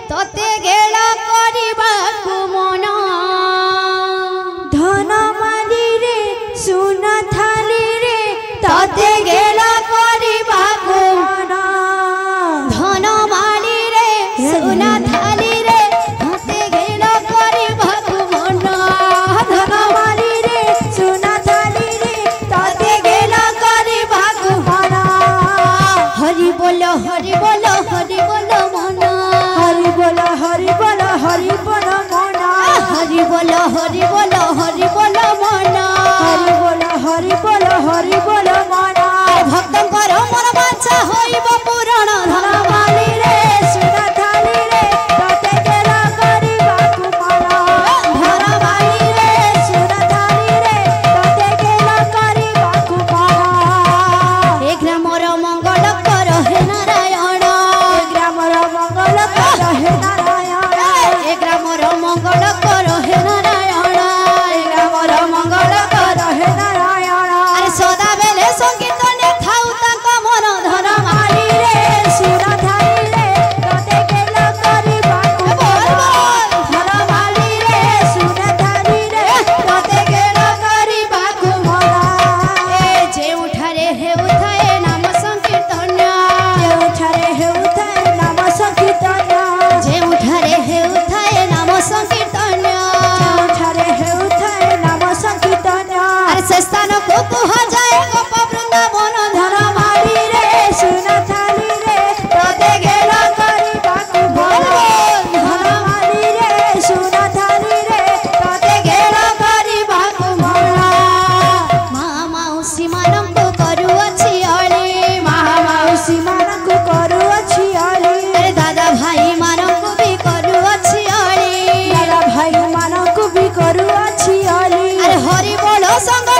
तोते गेला करिबाकु मन धन माली रे सुना थाली रे तोते गेला करिबाकु मन धन माली रे सुना थाली रे तोते गेला करिबाकु मन धन माली रे सुना थाली रे तोते गेला करिबाकु मन हरि बोलो हरि बोलो हरि बोलो मन हरि बोलो हरि बोलो हरि बोलो मन हरि बोलो हरि बोलो हरि बोलो मन हरि बोलो हरि बोलो हरि बोलो मन भक्तंकर मन बाचा होइब पुराण धन माली रे सुना थाली रे तोते गेला करिबाकु मन धन माली रे सुना थाली रे तोते गेला करिबाकु मन ए ग्रामर मंगल कर हे नारायण ग्रामर मंगल कर हे नारायण ए ग्रामर मंगल कर हे नारायण ग्रामर मंगल कर हे नारायण अरे सदा बेले संकीर्तने थाउ तांक मन धन माली रे सुना थाली रे तोते गेला करिबाकु मन धन माली रे सुना थाली रे तोते गेला करिबाकु मन ए जे उठारे हे उठाए नाम संकीर्तन उठारे हेउथाय नाम संकीर्तन जे उठारे हे उठाए नाम संकीर्तन उठारे हेउथाय नाम संकीर्तन अरे से स्थान को कुहा जाए गोप वृंदावन धन माली रे सुना थाली रे तोते गेला करिबाकु मन धन माली रे सुना थाली रे तोते गेला करिबाकु मन मा माउसी मानंकु करूअछि अळी माउसी मानकु करूअछि अली अरे दादा भाई मानंकु भी करूअछि अळी दादा भाई मानकु भी करूअछि अली अरे हरि बोलो संग